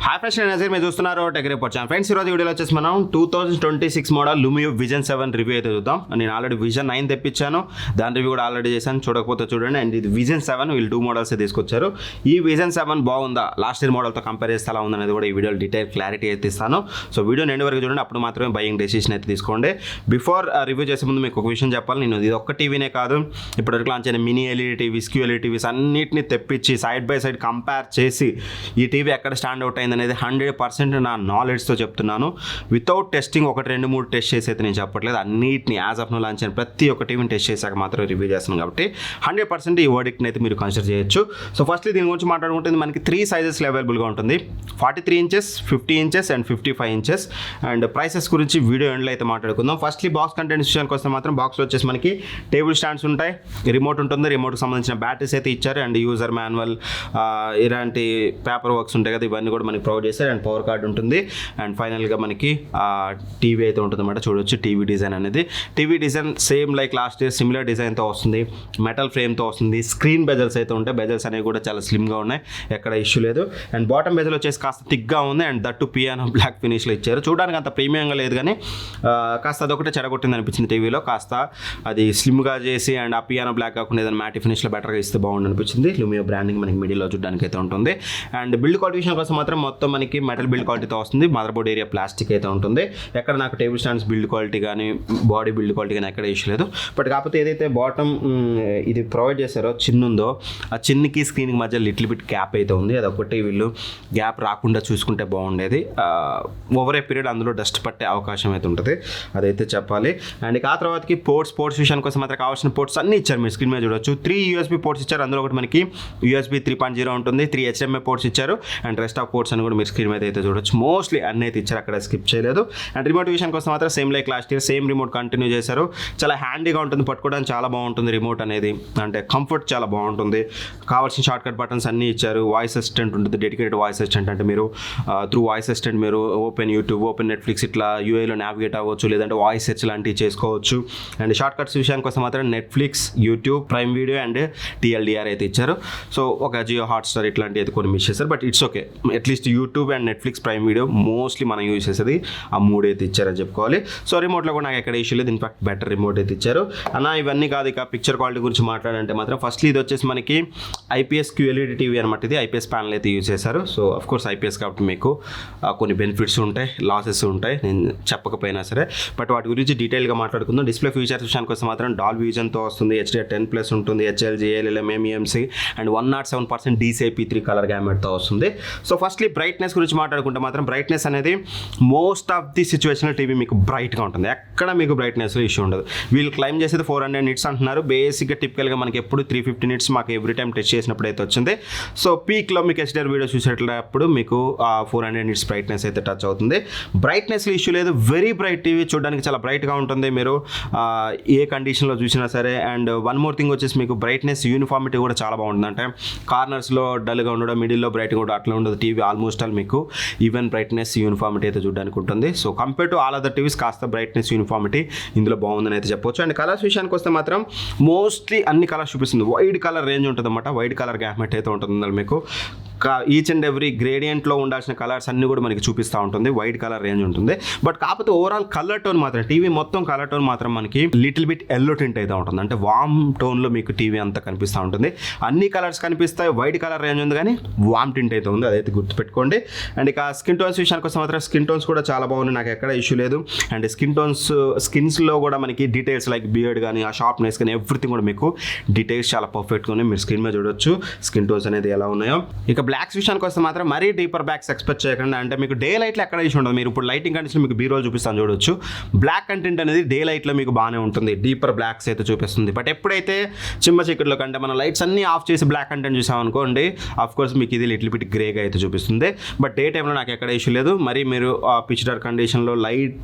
Hi friends, నేను నజీర్. మీరు చూస్తున్నారు టెక్ రిపోర్ట్ ఛానల్. ఫ్రెండ్స్, ఈరోజు వీడియోలో వచ్చేసి మనం 2026 మోడల్ లూమియో విజన్ 7 రివ్యూ అయితే చూద్దాం. నేను ఆల్రెడీ విజన్ 9 తెప్పించాను, దాని రివ్యూ కూడా ఆల్రెడీ చేశాను. చూడకపోతే చూడండి. అండ్ ఇది విజన్ 7 వీళ్ళు 2 మోడల్స్ తీసుకొచ్చారు. ఈ విజన్ 7 బాగుందా, లాస్ట్ ఇయర్ మోడల్తో కంపేర్ చేస్తే ఎలా ఉందనేది కూడా ఈ వీడియోలో డీటెయిల్ క్లారిటీ అయితే ఇస్తాను. సో వీడియో ఎండ్ వరకు చూడండి, అప్పుడు మాత్రమే బయింగ్ డెసిషన్ అయితే తీసుకోండి. బిఫోర్ రివ్యూ చేసే ముందు మీకు ఒక విషయం చెప్పాలి. నేను ఇది ఒక్క టీవీనే కాదు, ఇప్పటివరకు లాంచ్ అయిన mini LED TVs, QLED TVs అన్నిటిని తెప్పించి సైడ్ బై సైడ్ కంపేర్ చేసి ఈ టీవీ ఎక్కడ స్టాండ్ అవుట్ అయింది అనేది 100% నా నాలెడ్జ్తో చెప్తున్నాను. వితౌట్ టెస్టింగ్ 1-2-3 టెస్ట్ చేసి అయితే నేను చెప్పట్లేదు. అన్నిటిని యాజ్ ఆఫ్ నో లాంచ్ అయిన ప్రతి ఒక్క టీవీని టెస్ట్ చేశాక మాత్రం రివ్యూ చేస్తున్నాను. కాబట్టి 100% ఈ వర్డిక్ట్ని అయితే మీరు కన్సిడర్ చేయొచ్చు. సో ఫస్ట్లీ దీని గురించి మాట్లాడుకుంటుంది. మనకి 3 సైజెస్లో అవైలబుల్గా ఉంటుంది: 43 inches, 50 inches and 55 inches. And prices గురించి వీడియో ఎండ్లో అయితే మాట్లాడుకుందాం. ఫస్ట్లీ బాక్స్ కంటెంట్స్ విషయానికి వస్తే మాత్రం బాక్స్లో వచ్చేసి మనకి టేబుల్ స్టాండ్స్ ఉంటాయి, రిమోట్ ఉంటుంది, రిమోట్కి సంబంధించిన బ్యాటరీస్ అయితే ఇచ్చారు, అండ్ యూజర్ మాన్యువల్, ఇలాంటి పేపర్ వర్క్స్ ఉంటాయి కదా, ఇవన్నీ కూడా మనకి ప్రొవైడ్ చేస్తారు. అండ్ పవర్ కార్డ్ ఉంటుంది. అండ్ ఫైనల్గా మనకి టీవీ అయితే ఉంటుంది అన్నమాట. చూడొచ్చు టీవీ డిజైన్ అనేది. TV design same like last year similar డిజైన్తో వస్తుంది, మెటల్ ఫ్రేమ్తో వస్తుంది. స్క్రీన్ బెజల్స్ అయితే ఉంటాయి, బెజల్స్ అనేవి కూడా చాలా స్లిమ్గా ఉన్నాయి, ఎక్కడ ఇష్యూ లేదు. అండ్ బాటమ్ బెజల్ వచ్చేసి కాస్త థిక్గా ఉంది, అండ్ దట్టు పియానో బ్లాక్ ఫినిష్లో ఇచ్చారు. చూడడానికి అంత ప్రీమియంగా లేదు, కానీ కాస్త అదొకటే చెడగొట్టింది అనిపించింది టీవీలో. కాస్త అది స్లిమ్గా చేసి అండ్ ఆ పియానో బ్లాక్ కాకుండా ఏదైనా మ్యాటి ఫినిష్లో బెటర్గా ఇస్తే బాగుంది అనిపించింది. లూమియో బ్రాండింగ్ మనకి మిడిల్లో చూడడానికి అయితే ఉంటుంది. అండ్ బిల్డ్ క్వాలిటీ విషయం కోసం మాత్రం మొత్తం మనకి మెటల్ బిల్డ్ క్వాలిటీతో వస్తుంది. మదర్ బోర్డ్ ఏరియా ప్లాస్టిక్ అయితే ఉంటుంది. ఎక్కడ నాకు టేబుల్ స్టాండ్స్ బిల్డ్ క్వాలిటీ కానీ బాడీ బిల్డ్ క్వాలిటీ కానీ ఎక్కడ ఇష్యూ లేదు. బట్ కాకపోతే ఏదైతే బాటమ్ ఇది ప్రొవైడ్ చేశారో చిన్న ఉందో, ఆ చిన్నకి స్క్రీన్కి మధ్య లిటిల్ బిట్ గ్యాప్ అయితే ఉంది. అది ఒకటి వీళ్ళు గ్యాప్ రాకుండా చూసుకుంటే బాగుండేది. ఓవర్ ఏ పీరియడ్ అందులో డస్ట్ పట్టే అవకాశం అయితే ఉంటుంది, అదైతే చెప్పాలి. అండ్ ఆ తర్వాతకి పోర్ట్స్ విషయానికి కోసం మాత్రం కావాల్సిన పోర్ట్స్ అన్నీ ఇచ్చారు. మీరు స్క్రీన్ మీద చూడొచ్చు. 3 యూఎస్బీ పోర్ట్స్ ఇచ్చారు. అందులో ఒకటి మనకి యూఎస్బీ 3.0 ఉంటుంది, 3 HDMI పోర్ట్స్ ఇచ్చారు. అండ్ రెస్ట్ ఆఫ్ పోర్ట్స్ అని కూడా మీరు స్క్రీన్ మీద అయితే చూడొచ్చు. మోస్ట్లీ అన్నీ అయితే ఇచ్చారు, అక్కడ స్కిప్ చేయలేదు. అండ్ రిమోట్ విషయానికి కోసం మాత్రం same like last year same remote continue చేశారు. చాలా హ్యాండీగా ఉంటుంది, పట్టుకోవడానికి చాలా బాగుంటుంది రిమోట్ అనేది. అంటే కంఫర్ట్ చాలా బాగుంటుంది. కావాల్సిన షార్ట్ కట్ బటన్స్ అన్నీ ఇచ్చారు. వాయిస్ అసిస్టెంట్ ఉంటుంది, డెడికేటెడ్ వాయిస్ అసిస్టెంట్. అంటే మీరు త్రూ వాయిస్ అసిస్టెంట్ మీరు ఓపెన్ యూట్యూబ్, ఓపెన్ నెట్ఫ్లిక్స్ ఇట్లా యూఏలో నావిగేట్ అవ్వచ్చు, లేదంటే వాయిస్ సెర్చ్ లాంటివి చేసుకోవచ్చు. అండ్ షార్ట్ కట్స్ విషయానికి కోసం మాత్రం Netflix, YouTube, prime video and TLDR అయితే ఇచ్చారు. సో ఒక జియో హాట్స్టార్ ఇట్లాంటివి అయితే కొన్ని మిస్ చేశారు, but it's okay. At least YouTube and Netflix, prime video mostly మనం యూజ్ చేసేది ఆ 3 అయితే ఇచ్చారని చెప్పుకోవాలి. సో రిమోట్లో కూడా నాకు ఎక్కడ ఇష్యూ లేదు. ఇన్ఫాక్ట్ బెటర్ రిమోట్ అయితే ఇచ్చారు. అన్న ఇవన్నీ కాదు, ఇక పిక్చర్ క్వాలిటీ గురించి మాట్లాడంటే మాత్రం ఫస్ట్లీ ఇది వచ్చేసి మనకి IPS QLED టీవీ అనమాట. ఇది IPS ప్యానల్ అయితే యూజ్ చేశారు. సో అఫ్కోర్స్ IPS కాబట్టి మీకు కొన్ని బెనిఫిట్స్ ఉంటాయి, లాసెస్ ఉంటాయి, నేను చెప్పకపోయినా సరే. బట్ వాటి గురించి డీటెయిల్గా మాట్లాడుకుందాం. డిస్ప్లే ఫీచర్స్ విషయానికి కోసం మాత్రం డాల్బీ విజన్తో వస్తుంది, HDR10+ ఉంటుంది, HLG, ALLM, MEMC and 107% DCI-P3 colour గ్యామెట్తో వస్తుంది. సో ఫస్ట్లీ బ్రైట్నెస్ గురించి మాట్లాడుకుంటే మాత్రం బ్రైట్నెస్ అనేది most of the situational TV మీకు బ్రైట్గా ఉంటుంది, ఎక్కడ మీకు బ్రైట్నెస్లో ఇష్యూ ఉండదు. వీళ్ళు క్లైమ్ చేసేది 400 నిట్స్ అంటున్నారు. బేసిక్గా టిపికల్గా మనకి ఎప్పుడు 350 నిట్స్ మాకు ఎవ్రీ టైం టెస్ట్ చేసినప్పుడు అయితే వచ్చింది. సో పీక్లో మీకు HDR వీడియో చూసేటప్పుడు మీకు 400 నిట్స్ బ్రైట్నెస్ అయితే టచ్ అవుతుంది. బ్రైట్నెస్లో ఇష్యూ లేదు. వెరీ బ్రైట్ టీవీ, చూడడానికి చాలా బ్రైట్గా ఉంటుంది మీరు ఏ కండిషన్లో చూసినా సరే. అండ్ వన్ మోర్ థింగ్ వచ్చేసి మీకు బ్రైట్నెస్ యూనిఫార్మిటీ కూడా చాలా బాగుంటుంది. అంటే కార్నర్స్లో డల్గా ఉండడం, మిడిల్లో బ్రైట్గా ఉండడం అట్లా ఉండదు. టీవీ ఆల్మోస్ట్ ఆల్ మీకు ఈవెన్ బ్రైట్నెస్ యూనిఫార్మిటీ అయితే చూడడానికి ఉంటుంది. So compare to all other TVs కాస్త బ్రైట్నెస్ యూనిఫార్మిటీ ఇందులో బాగుందని అయితే చెప్పొచ్చు. అండ్ కలర్స్ విషయానికి వస్తే మాత్రం మోస్ట్లీ అన్ని కలర్స్ చూపిస్తుంది. వైడ్ కలర్ రేంజ్ ఉంటుంది అన్నమాట. వైడ్ కలర్ గ్యామెట్ అయితే ఉంటుంది మీకు. ఈచ్ అండ్ ఎవ్రీ గ్రేడియంట్లో ఉండాల్సిన కలర్స్ అన్నీ కూడా మనకి చూపిస్తూ ఉంటుంది. వైడ్ కలర్ రేంజ్ ఉంటుంది. బట్ కాకపోతే ఓవరాల్ కలర్ టోన్ మాత్రం టీవీ మొత్తం కలర్ టోన్ మాత్రం మనకి లిటిల్ బిట్ ఎల్లో టింట్ అయితే ఉంటుంది. అంటే వామ్ టోన్లో మీకు టీవీ అంతా కనిపిస్తూ ఉంటుంది. అన్ని కలర్స్ కనిపిస్తాయి, వైడ్ కలర్ రేంజ్ ఉంది, కానీ వామ్ టింట్ అయితే ఉంది, అదైతే గుర్తుపెట్టుకోండి. అండ్ ఇక స్కిన్ టోన్స్ విషయానికి వస్తే మాత్రం స్కిన్ టోన్స్ కూడా చాలా బాగుంది, నాకు ఎక్కడ ఇష్యూ లేదు. అండ్ స్కిన్స్లో కూడా మనకి డీటెయిల్స్ లైక్ బియర్డ్ కానీ ఆ షార్ప్నెస్ కానీ ఎవ్రీథింగ్ కూడా మీకు డీటెయిల్స్ చాలా పర్ఫెక్ట్గా ఉన్నాయి. మీరు స్క్రీన్ మీద చూడొచ్చు స్కిన్ టోన్స్ అనేది ఎలా ఉన్నాయో. ఇక బ్లాక్స్ విషయానికి వస్తే మాత్రం మరీ డీపర్ బ్లాక్స్ ఎక్స్పెక్ట్ చేయకండి. అంటే మీకు డే లైట్లో ఎక్కడ ఇష్యూ ఉండదు. మీరు ఇప్పుడు లైటింగ్ కండిషన్ మీకు బీరోల్ చూపిస్తాను చూడొచ్చు. బ్లాక్ కంటెంట్ అనేది డే లైట్లో మీకు బాగానే ఉంటుంది, డీపర్ బ్లాక్స్ అయితే చూపిస్తుంది. బట్ ఎప్పుడైతే చిమ్మ చీకట్లో కంటే మనం లైట్స్ అన్నీ ఆఫ్ చేసి బ్లాక్ కంటెంట్ చూసామనుకోండి, ఆఫ్ కోర్స్ మీకు ఇది లిటిల్ బిట్ గ్రేగా అయితే చూపిస్తుంది. బట్ డే టైంలో నాకు ఎక్కడ ఇష్యూ లేదు. మరి మీరు పిచ్ డార్క్ కండిషన్లో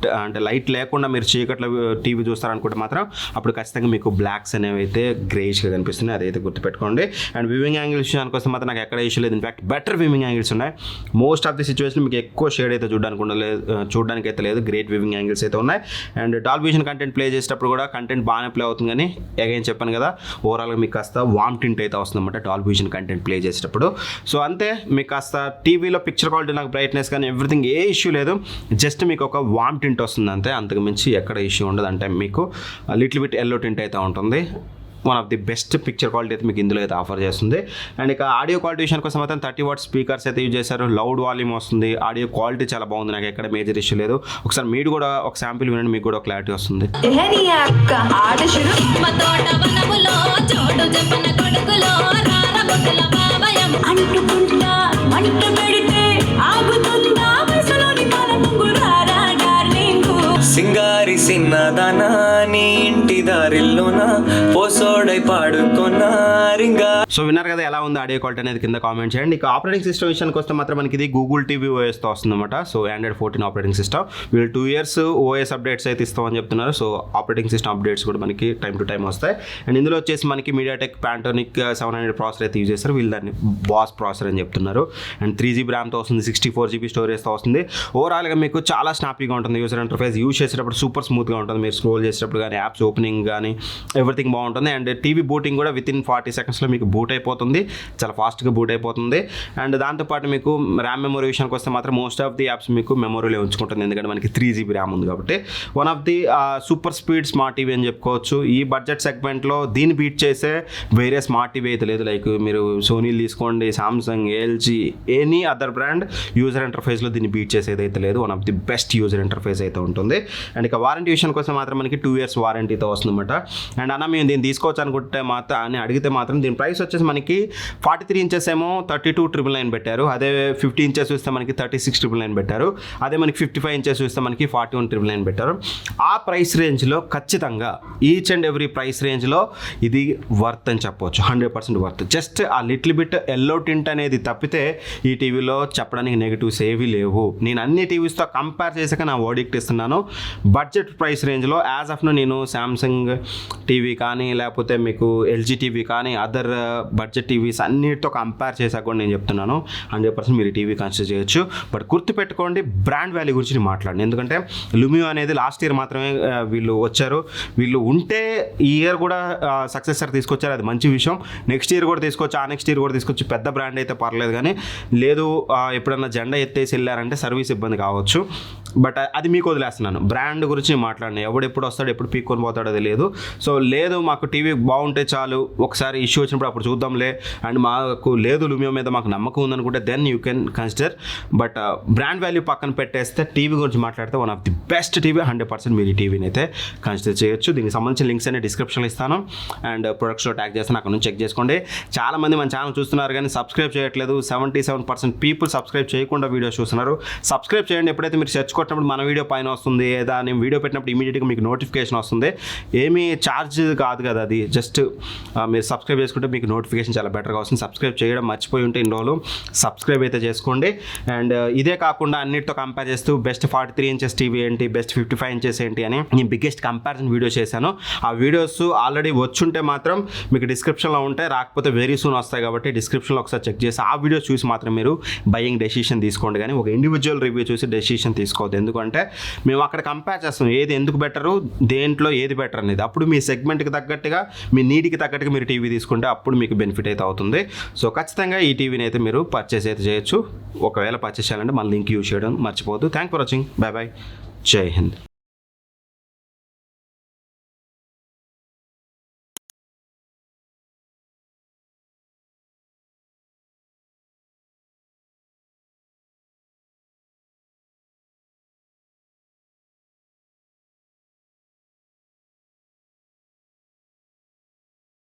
లైట్ లేకుండా మీరు చీకట్లో టీవీ చూస్తారనుకుంటే మాత్రం అప్పుడు ఖచ్చితంగా మీకు బ్లాక్స్ అనేవి అయితే గ్రేయిష్గా కనిపిస్తున్నాయి, అదైతే గుర్తుపెట్టుకోండి. అండ్ వ్యూవింగ్ యాంగిల్ విషయానికి వస్తే మాత్రం నాకు ఎక్కడ ఇష్యూ లేదు. In fact in fact better weaving angles ఉన్నాయి. మోస్ట్ ఆఫ్ ది సిచ్యువేషన్ మీకు ఎక్కువ షేడ్ అయితే చూడడానికి అయితే లేదు, గ్రేట్ వివింగ్ యాంగిల్స్ అయితే ఉన్నాయి. And Dolby vision content play చేసేటప్పుడు కూడా కంటెంట్ బాగానే ప్లే అవుతుంది, కానీ అగైన్ చెప్పాను కదా ఓవరాల్గా మీకు కాస్త వామ్ టింట్ అయితే వస్తుందన్నమాట డాల్బీ విజన్ కంటెంట్ ప్లే చేసేటప్పుడు. సో అంతే, మీకు కాస్త టీవీలో పిక్చర్ క్వాలిటీ నాకు బ్రైట్నెస్ కానీ ఎవ్రీథింగ్ ఏ ఇష్యూ లేదు, జస్ట్ మీకు ఒక వామ్ టింట్ వస్తుంది అంతే, అంతకు మించి ఎక్కడ ఇష్యూ ఉండదు. అంటే మీకు లిటిల్ బిట్ ఎల్లో టింట్ అయితే ఉంటుంది. One of the best picture quality అయితే మీకు ఇందులో అయితే ఆఫర్ చేస్తుంది. అండ్ ఇక ఆడియో క్వాలిటీ విషయానికి కోసం అయితే 30 వాట్ స్పీకర్స్ అయితే యూజ్ చేశారు, లౌడ్ వాల్యూమ్ వస్తుంది, ఆడియో క్వాలిటీ చాలా బాగుంది, నాకు ఎక్కడ మేజర్ ఇష్యూ లేదు. ఒకసారి మీరు కూడా ఒక శాంపిల్ వినండి, మీకు కూడా క్లారిటీ వస్తుంది. సింగారి సిన్నదానా నీ ఇంటి దారిల్లోన పోసోడై పాడుకున్నా రింగా. సో విన్నారు కదా ఎలా ఉంది ఆడియో క్వాలిటీ అనేది, కింద కామెంట్ చేయండి. ఇక ఆపరేటింగ్ సిస్టమ్ విషయానికి వస్తే మాత్రం మనకి ఇది గూగుల్ టీవీ ఓఎస్తో వస్తుందన్నమాట. సో Android 14 ఆపరేటింగ్ సిస్టమ్, వీళ్ళు 2 years ఓఎస్ అప్డేట్స్ అయితే ఇస్తామని చెప్తున్నారు. సో ఆపరేటింగ్ సిస్టమ్ అప్డేట్స్ కూడా మనకి టైం టు టైం వస్తాయి. అండ్ ఇందులో వచ్చేసి మనకి మీడియాటెక్ ప్యాంటోనిక్ 700 ప్రాసెసర్ అయితే యూజ్ చేస్తారు, వీళ్ళు దాన్ని బాస్ ప్రాసెసర్ అని చెప్తున్నారు. అండ్ 3GB ర్యామ్తో వస్తుంది, 64GB స్టోరేజ్తో వస్తుంది. ఓవరాల్గా మీకు చాలా స్నాపీగా ఉంటుంది యూజర్ ఇంటర్ఫేస్, యూజ్ చేసేటప్పుడు సూపర్ స్మూత్గా ఉంటుంది, మీరు స్క్రోల్ చేసేటప్పుడు కానీ యాప్స్ ఓపెనింగ్ కానీ ఎవ్రీథింగ్ బాగుంటుంది. అండ్ టీవీ బూటింగ్ కూడా విత్ ఇన్ 40 secondsలో మీకు బూట్ అయిపోతుంది, చాలా ఫాస్ట్గా బూట్ అయిపోతుంది. అండ్ దాంతోపాటు మీకు ర్యామ్ మెమరీ విషయానికి వస్తే మాత్రం మోస్ట్ ఆఫ్ ది యాప్స్ మీకు మెమరీలో ఉంచుకుంటుంది, ఎందుకంటే మనకి 3GB ర్యామ్ ఉంది కాబట్టి. One of the super speed smart TV అని చెప్పుకోవచ్చు. ఈ బడ్జెట్ సెగ్మెంట్లో దీన్ని బీట్ చేసే వేరే స్మార్ట్ టీవీ అయితే లేదు. లైక్ మీరు సోనీలు తీసుకోండి, Samsung, LG, any other brand user ఇంటర్ఫేస్లో దీన్ని బీట్ చేసేది అయితే లేదు. One of the best user interface అయితే ఉంటుంది. అండ్ ఇక వారంటీ విషయానికి వస్తే మాత్రం మనకి 2 years వారంటీతో వస్తుందన్నమాట. అండ్ అన్న మేము దీన్ని తీసుకోవచ్చు అనుకుంటే మాత్రం అని అడిగితే మాత్రం దీని ప్రైస్ వచ్చేసి మనకి 43 inches ఏమో 32,999 పెట్టారు, అదే 50 inches చూస్తే మనకి 36,999 పెట్టారు, అదే మనకి 55 inches చూస్తే మనకి 41,999 పెట్టారు. ఆ ప్రైస్ రేంజ్లో ఖచ్చితంగా ఈచ్ అండ్ ఎవ్రీ ప్రైస్ రేంజ్లో ఇది వర్త్ అని చెప్పవచ్చు, 100% వర్త్. జస్ట్ ఆ లిటిల్ బిట్ ఎల్లో టింట్ అనేది తప్పితే ఈ టీవీలో చెప్పడానికి నెగిటివ్స్ ఏవీ లేవు. నేను అన్ని టీవీస్తో కంపేర్ చేసాక నా వర్డిక్ట్ ఇస్తున్నాను. బడ్జెట్ ప్రైస్ రేంజ్లో యాజ్ ఆఫ్ నేను శాంసంగ్ టీవీ కానీ లేకపోతే మీకు ఎల్జీ టీవీ కానీ అదర్ బడ్జెట్ టీవీస్ అన్నిటితో కంపేర్ చేశాక కూడా నేను చెప్తున్నాను 100% మీరు టీవీ కన్సిడర్ చేయొచ్చు. బట్ గుర్తుపెట్టుకోండి, బ్రాండ్ వాల్యూ గురించి నేను మాట్లాడండి, ఎందుకంటే లుమియో అనేది లాస్ట్ ఇయర్ మాత్రమే వీళ్ళు వచ్చారు. వీళ్ళు ఉంటే ఈ ఇయర్ కూడా సక్సెసర్ తీసుకొచ్చారు, అది మంచి విషయం. నెక్స్ట్ ఇయర్ కూడా తీసుకోవచ్చు, ఆ నెక్స్ట్ ఇయర్ కూడా తీసుకొచ్చి పెద్ద బ్రాండ్ అయితే పర్లేదు, కానీ లేదు ఎప్పుడన్నా జెండా ఎత్తేసి వెళ్ళారంటే సర్వీస్ ఇబ్బంది కావచ్చు. బట్ అది మీకు వదిలేస్తున్నాను, బ్రాండ్ గురించి మాట్లాడినా ఎప్పుడు వస్తాడు ఎప్పుడు పీక్కొని పోతాడో అది లేదు. సో లేదు మాకు టీవీ బాగుంటే చాలు, ఒకసారి ఇష్యూ వచ్చినప్పుడు అప్పుడు చూద్దాంలే, అండ్ మాకు లేదు లుమియో మీద మాకు నమ్మకం ఉందనుకుంటే then you can consider. But brand value పక్కన పెట్టేస్తే టీవీ గురించి మాట్లాడితే one of the best TV, 100% మీరు ఈ టీవీని అయితే కన్సిడర్ చేయొచ్చు. దీనికి సంబంధించిన లింక్స్ అనే డిస్క్రిప్షన్లో ఇస్తాను అండ్ ప్రొడక్ట్స్లో ట్యాగ్ చేస్తాను, అక్కడ నుంచి చెక్ చేసుకోండి. చాలామంది మన ఛానల్ చూస్తున్నారు కానీ సబ్స్క్రైబ్ చేయట్లేదు, 77% పీపుల్ సబ్స్క్రైబ్ చేయకుండా వీడియోస్ చూస్తున్నారు. సబ్స్క్రైబ్ చేయండి, ఎప్పుడైతే మీరు సెర్చ్ కొట్టినప్పుడు మన వీడియో పైన వస్తుంది, లేదా నేను వీడియో పెట్టినప్పుడు ఇమీడియట్గా మీకు నోటిఫికేషన్ వస్తుంది. ఏమీ ఛార్జ్ కాదు కదా అది, జస్ట్ మీరు సబ్స్క్రైబ్ చేసుకుంటే మీకు నోటిఫికేషన్ చాలా బెటర్గా వస్తుంది. సబ్స్క్రైబ్ చేయడం మర్చిపోయి ఉంటే ఇన్ని రోజులు సబ్స్క్రైబ్ అయితే చేసుకోండి. అండ్ ఇదే కాకుండా అన్నిటితో కంపేర్ చేస్తూ బెస్ట్ 43 inches టీవీ ఏంటి, బెస్ట్ 55 inches ఏంటి అని నేను బిగ్గెస్ట్ కంపారిజన్ వీడియో చేశాను. ఆ వీడియోస్ ఆల్రెడీ వచ్చుంటే మాత్రం మీకు డిస్క్రిప్షన్లో ఉంటాయి, రాకపోతే వెరీ సూన్ వస్తాయి కాబట్టి డిస్క్రిప్షన్లో ఒకసారి చెక్ చేసి ఆ వీడియోస్ చూసి మాత్రం మీరు బయింగ్ డెసిషన్ తీసుకోండి, కానీ ఒక ఇండివిజువల్ రివ్యూ చూసి డెసిషన్ తీసుకోవద్దు. ఎందుకంటే మేము అక్కడ కంపేర్ చేస్తాం ఏది ఎందుకు బెటరు, దేంట్లో ఏది బెటర్ అనేది. అప్పుడు మీ సెగ్మెంట్కి తగ్గట్టుగా మీ నీడ్కి తగ్గట్టుగా మీరు టీవీ తీసుకుంటే అప్పుడు మీకు బెనిఫిట్ అయితే అవుతుంది. సో ఖచ్చితంగా ఈ టీవీని అయితే మీరు పర్చేస్ అయితే చేయొచ్చు. ఒకవేళ పర్చేస్ చేయాలంటే మన లింక్ యూజ్ చేయడం మర్చిపోవద్దు. Thank for watching, by by, జై హింద్.